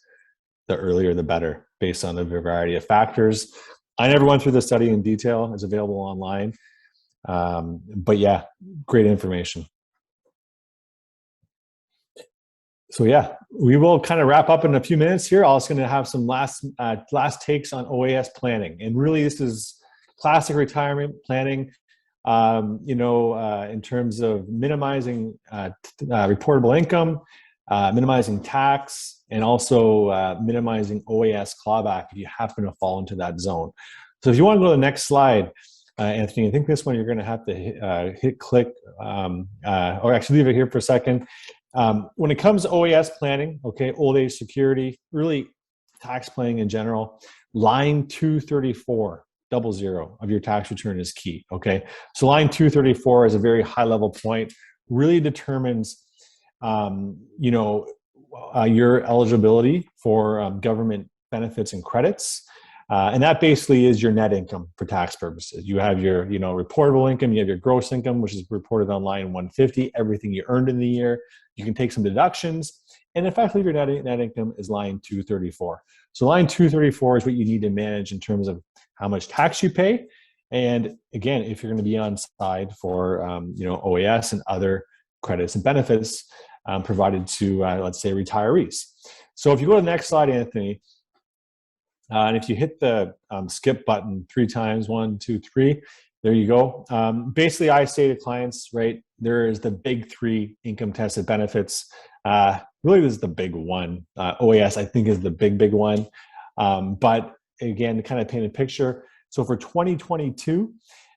the earlier the better, based on a variety of factors. I never went through the study in detail. It's available online. But yeah, great information. So yeah, we will kind of wrap up in a few minutes here. I'm also going to have some last takes on OAS planning. And really, this is classic retirement planning, in terms of minimizing reportable income, minimizing tax, and also minimizing OAS clawback if you happen to fall into that zone. So if you want to go to the next slide, Anthony, I think this one you're going to have to hit click, or actually leave it here for a second. When it comes to OAS planning, okay, old age security, really tax planning in general, line 234, 00 of your tax return is key, okay? So line 234 is a very high level point, really determines, your eligibility for government benefits and credits. And that basically is your net income for tax purposes. You have your, reportable income, you have your gross income, which is reported on line 150, everything you earned in the year. You can take some deductions, and effectively your net income is line 234. So line 234 is what you need to manage in terms of how much tax you pay. And again, if you're going to be on side for, OAS and other credits and benefits, provided to, let's say, retirees. So if you go to the next slide, Anthony, and if you hit the skip button 3 times, 1, 2, 3, there you go. Basically, I say to clients, right, there is the big 3 income tested benefits. Really, this is the big one. OAS, I think, is the big one. But again, to kind of paint a picture. So for 2022,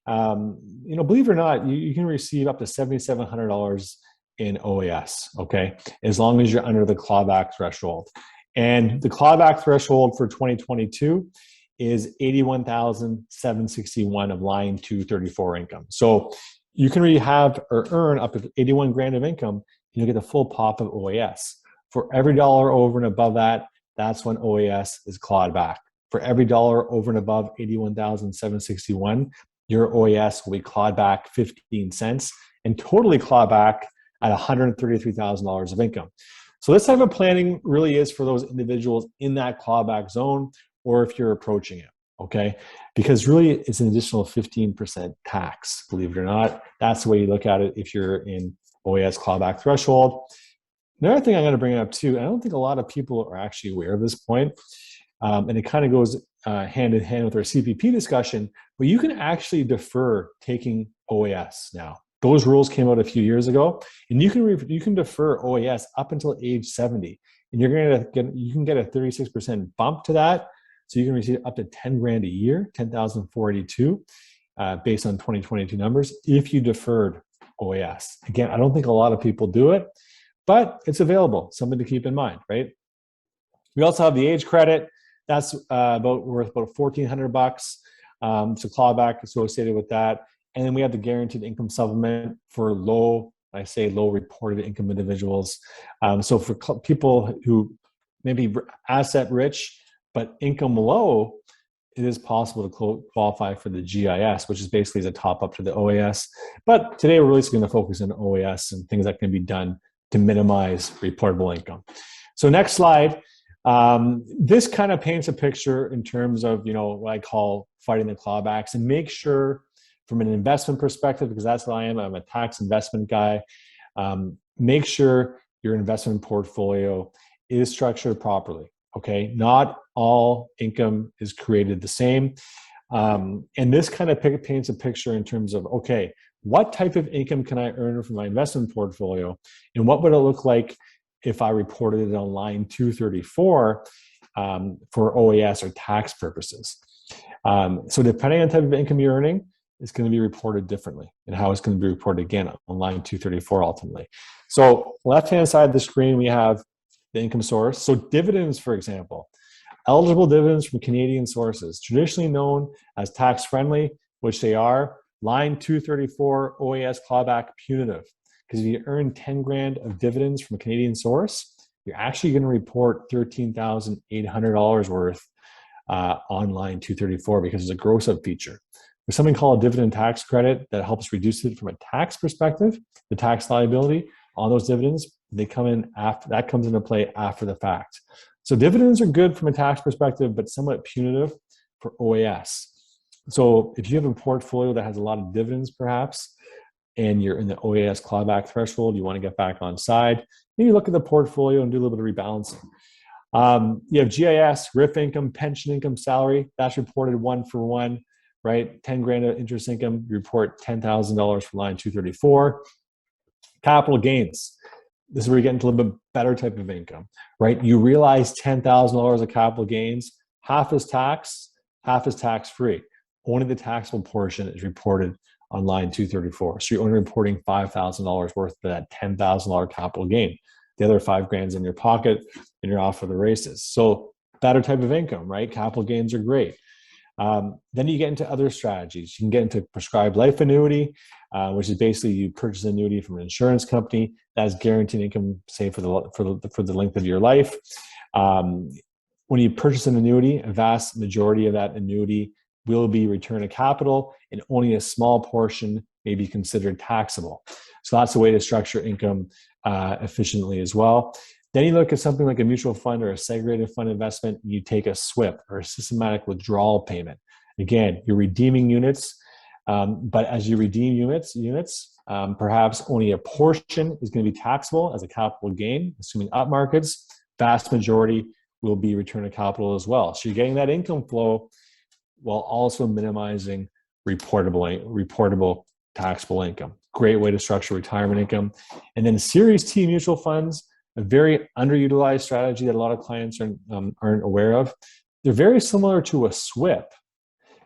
believe it or not, you can receive up to $7,700 in OAS, okay, as long as you're under the clawback threshold. And the clawback threshold for 2022 is $81,761 of line 234 income. So you can really have or earn up to 81 grand of income, and you'll get the full pop of OAS. For every dollar over and above that, that's when OAS is clawed back. For every dollar over and above 81,761, your OAS will be clawed back 15 cents and totally clawed back at $133,000 of income. So this type of planning really is for those individuals in that clawback zone, or if you're approaching it, okay? Because really it's an additional 15% tax, believe it or not. That's the way you look at it if you're in OAS clawback threshold. Another thing I'm going to bring up too, I don't think a lot of people are actually aware of this point, and it kind of goes hand in hand with our CPP discussion, but you can actually defer taking OAS now. Those rules came out a few years ago, and you can defer OAS up until age 70, and you can get a 36% bump to that, so you can receive up to 10 grand a year, 10,482, based on 2022 numbers, if you deferred OAS. Again, I don't think a lot of people do it, but it's available. Something to keep in mind, right? We also have the age credit. That's worth about $1,400. So clawback associated with that. And then we have the guaranteed income supplement for low reported income individuals. So for people who may be asset rich, but income low, it is possible to qualify for the GIS, which is basically the top up to the OAS. But today we're really just going to focus on OAS and things that can be done to minimize reportable income. So next slide. This kind of paints a picture in terms of, what I call fighting the clawbacks, and make sure from an investment perspective, because that's what I am, I'm a tax investment guy, make sure your investment portfolio is structured properly, okay? Not all income is created the same. And this kind of paints a picture in terms of, okay, what type of income can I earn from my investment portfolio? And what would it look like if I reported it on line 234 for OAS or tax purposes? So depending on the type of income you're earning, it's going to be reported differently, and how it's going to be reported again on line 234 ultimately. So left-hand side of the screen, we have the income source. So dividends, for example, eligible dividends from Canadian sources, traditionally known as tax-friendly, which they are. Line 234 OAS clawback punitive, because if you earn 10 grand of dividends from a Canadian source, you're actually going to report $13,800 worth on line 234 because it's a gross up feature. There's something called a dividend tax credit that helps reduce it from a tax perspective, the tax liability on those dividends. They come in after, that comes into play after the fact. So dividends are good from a tax perspective, but somewhat punitive for OAS. So if you have a portfolio that has a lot of dividends perhaps, and you're in the OAS clawback threshold, you want to get back on side, maybe look at the portfolio and do a little bit of rebalancing. You have GIS, RIF income, pension income, salary, that's reported 1-for-1, right? 10 grand of interest income, you report $10,000 for line 234. Capital gains, this is where you get into a little bit better type of income, right? You realize $10,000 of capital gains, half is tax-free. Only the taxable portion is reported on line 234. So you're only reporting $5,000 worth of that $10,000 capital gain. The other 5 grand's in your pocket and you're off for the races. So better type of income, right? Capital gains are great. Then you get into other strategies. You can get into prescribed life annuity, which is basically you purchase an annuity from an insurance company that has guaranteed income, say for the length of your life. When you purchase an annuity, a vast majority of that annuity will be return to capital, and only a small portion may be considered taxable. So that's a way to structure income efficiently as well. Then you look at something like a mutual fund or a segregated fund investment, and you take a SWIP or a systematic withdrawal payment. Again, you're redeeming units, but as you redeem units, Perhaps only a portion is going to be taxable as a capital gain, assuming up markets. Vast majority will be return of capital as well. So you're getting that income flow while also minimizing reportable taxable income. Great way to structure retirement income. And then Series T mutual funds, a very underutilized strategy that a lot of clients aren't aware of. They're very similar to a SWIP,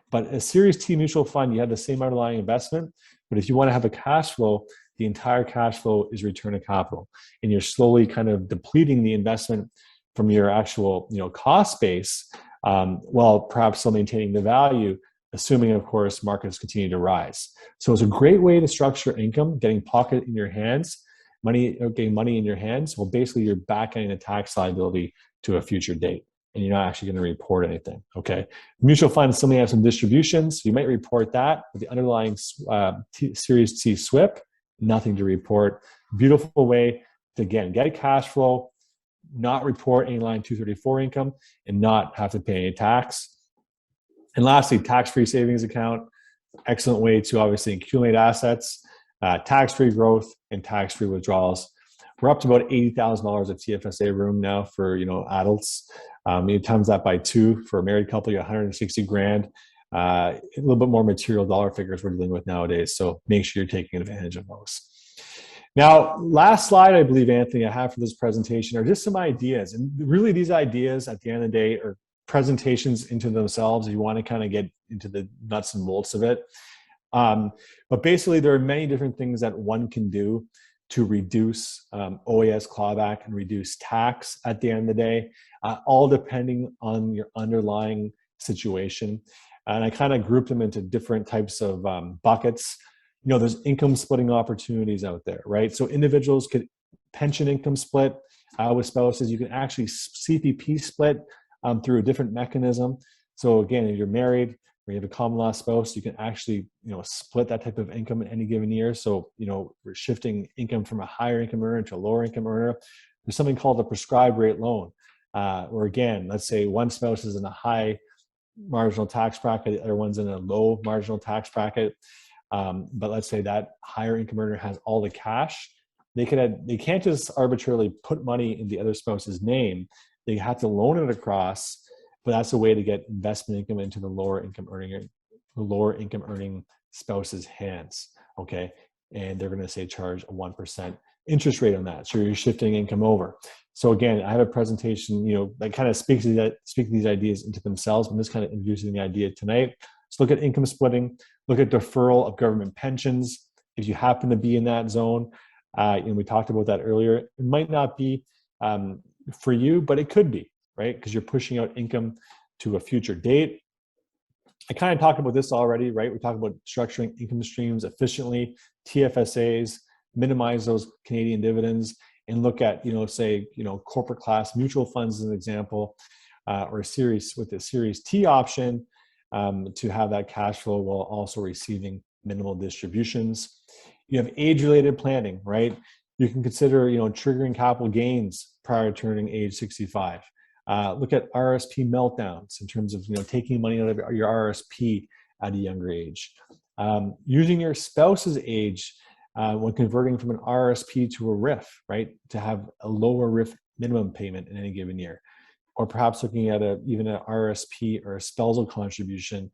but a Series T mutual fund, you have the same underlying investment, but if you want to have a cash flow, the entire cash flow is return of capital, and you're slowly kind of depleting the investment from your actual cost base, while perhaps still maintaining the value, assuming, of course, markets continue to rise. So it's a great way to structure income, getting pocket in your hands, getting money in your hands. Well, basically, you're back-ending the tax liability to a future date, and you're not actually going to report anything, okay? Mutual funds still may have some distributions, so you might report that, but the underlying Series T SWIP, nothing to report. Beautiful way to, again, get a cash flow, not report any line 234 income, and not have to pay any tax. And lastly, tax-free savings account, excellent way to obviously accumulate assets, tax-free growth, and tax-free withdrawals. We're up to about $80,000 of TFSA room now for adults. You times that by 2 for a married couple, you're 160 grand. A little bit more material dollar figures we're dealing with nowadays, so make sure you're taking advantage of those. Now, last slide, I believe, Anthony, I have for this presentation are just some ideas. And really these ideas at the end of the day are presentations into themselves if you want to kind of get into the nuts and bolts of it. But basically, there are many different things that one can do to reduce OAS clawback and reduce tax at the end of the day, all depending on your underlying situation. And I kind of grouped them into different types of buckets. There's income splitting opportunities out there, right? So individuals could pension income split with spouses. You can actually CPP split through a different mechanism. So again, if you're married or you have a common law spouse, you can actually, split that type of income in any given year. So, we're shifting income from a higher income earner to a lower income earner. There's something called a prescribed rate loan, where again, let's say one spouse is in a high marginal tax bracket, the other one's in a low marginal tax bracket. But let's say that higher income earner has all the cash. They can't just arbitrarily put money in the other spouse's name. They have to loan it across, but that's a way to get investment income into the lower income earning spouse's hands. Okay, and they're going to say charge a 1% interest rate on that. So you're shifting income over. So again, I have a presentation, that kind of speaks these ideas into themselves. I'm just kind of introducing the idea tonight. So look at income splitting, look at deferral of government pensions. If you happen to be in that zone, we talked about that earlier. It might not be for you, but it could be, right? Because you're pushing out income to a future date. I kind of talked about this already, right? We talked about structuring income streams efficiently, TFSAs, minimize those Canadian dividends, and look at, corporate class mutual funds as an example, or a series with the Series T option to have that cash flow while also receiving minimal distributions. You have age-related planning, right? You can consider, triggering capital gains prior to turning age 65. Look at RSP meltdowns in terms of, taking money out of your RSP at a younger age. Using your spouse's age when converting from an RSP to a RIF, right? To have a lower RIF minimum payment in any given year. Or perhaps looking at even an RSP or a spousal contribution,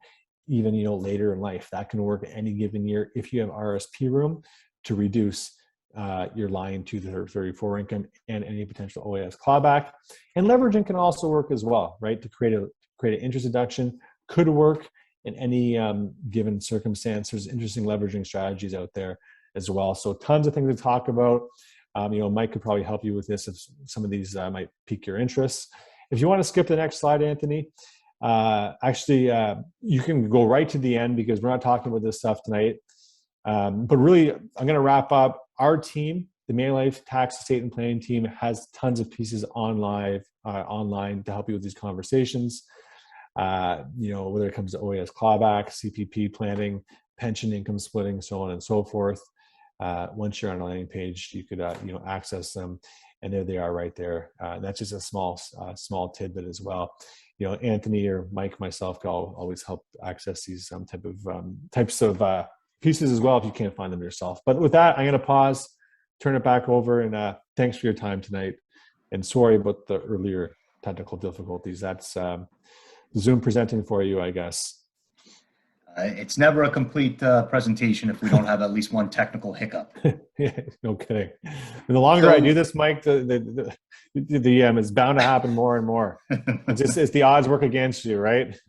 even later in life. That can work any given year if you have RSP room to reduce your line 234 income and any potential OAS clawback. And leveraging can also work as well, right? To create an interest deduction could work in any given circumstance. There's interesting leveraging strategies out there as well. So tons of things to talk about. Mike could probably help you with this if some of these might pique your interest. If you want to skip the next slide, Anthony, you can go right to the end because we're not talking about this stuff tonight. But really, I'm going to wrap up. Our team, the Manulife Tax, Estate, and Planning team, has tons of pieces online to help you with these conversations. Whether it comes to OAS clawback, CPP planning, pension income splitting, so on and so forth. Once you're on a landing page, you could access them, and there they are right there. That's just a small tidbit as well. Anthony or Mike, myself, can always help access these types of pieces as well if you can't find them yourself. But with that, I'm going to pause, turn it back over, and thanks for your time tonight. And sorry about the earlier technical difficulties. That's Zoom presenting for you, I guess. It's never a complete presentation if we don't have at least one technical hiccup. Yeah, no kidding. And the longer I do this, Mike, the it's bound to happen more and more. It's the odds work against you, right?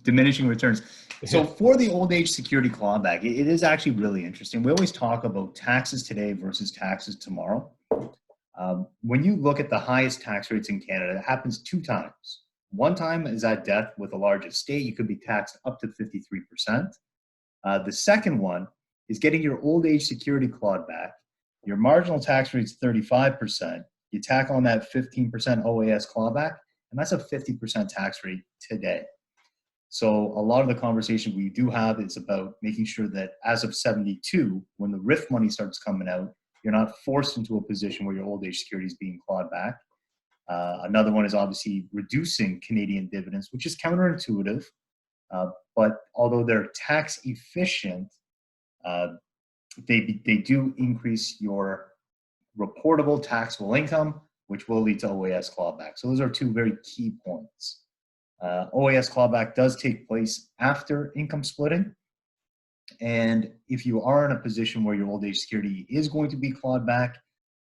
Diminishing returns. So for the old age security clawback, it is actually really interesting. We always talk about taxes today versus taxes tomorrow. When you look at the highest tax rates in Canada, it happens 2 times. One time is at death with a large estate. You could be taxed up to 53%. The second one is getting your old age security clawed back. Your marginal tax rate is 35%. You tack on that 15% OAS clawback, and that's a 50% tax rate today. So a lot of the conversation we do have is about making sure that as of 72, when the RIF money starts coming out, you're not forced into a position where your old age security is being clawed back. Another one is obviously reducing Canadian dividends, which is counterintuitive. But although they're tax efficient, they do increase your reportable taxable income, which will lead to OAS clawback. So those are 2 very key points. OAS clawback does take place after income splitting. And if you are in a position where your old age security is going to be clawed back,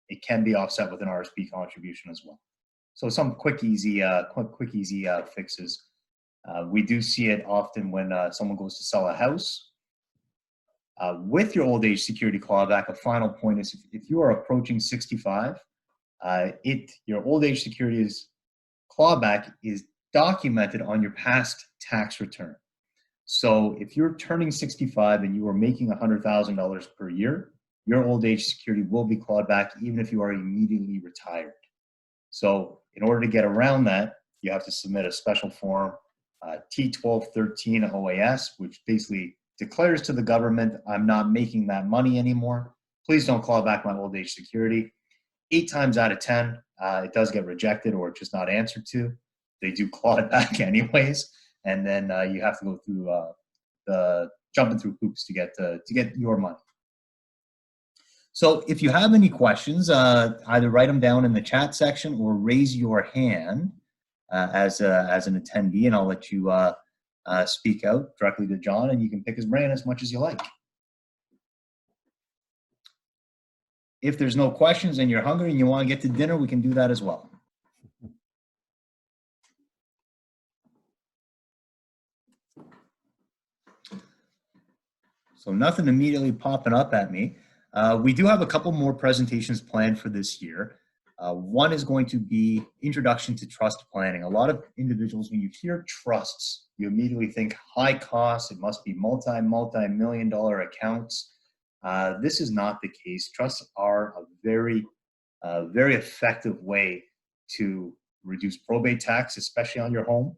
it can be offset with an RSP contribution as well. So some quick, easy fixes. We do see it often when someone goes to sell a house. With your old age security clawback, a final point is if you are approaching 65, your old age security's clawback is documented on your past tax return. So if you're turning 65 and you are making $100,000 per year, your old age security will be clawed back even if you are immediately retired. So in order to get around that, you have to submit a special form, T1213 OAS, which basically declares to the government, I'm not making that money anymore. Please don't claw back my old age security. 8 times out of 10, it does get rejected or just not answered to. They do claw it back anyways. And then you have to go through jumping through hoops to get your money. So if you have any questions, either write them down in the chat section or raise your hand as an attendee, and I'll let you speak out directly to John, and you can pick his brain as much as you like. If there's no questions and you're hungry and you want to get to dinner, we can do that as well. So nothing immediately popping up at me. We do have a couple more presentations planned for this year. One is going to be Introduction to Trust Planning. A lot of individuals, when you hear trusts, you immediately think high cost, it must be multi-million dollar accounts. This is not the case. Trusts are a very effective way to reduce probate tax, especially on your home.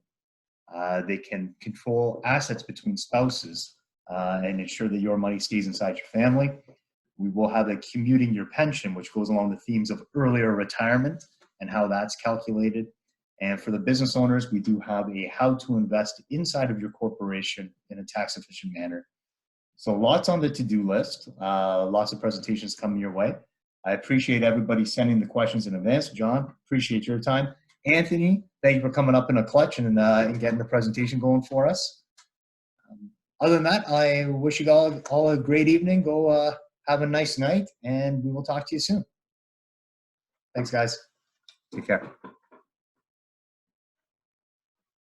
They can control assets between spouses and ensure that your money stays inside your family. We will have a commuting your pension, which goes along the themes of earlier retirement and how that's calculated. And for the business owners, we do have a how to invest inside of your corporation in a tax efficient manner. So lots on the to-do list, lots of presentations coming your way. I appreciate everybody sending the questions in advance. John, appreciate your time. Anthony, thank you for coming up in a clutch and getting the presentation going for us. Other than that, I wish you all a great evening. Go have a nice night, and we will talk to you soon. Thanks, guys. Take care.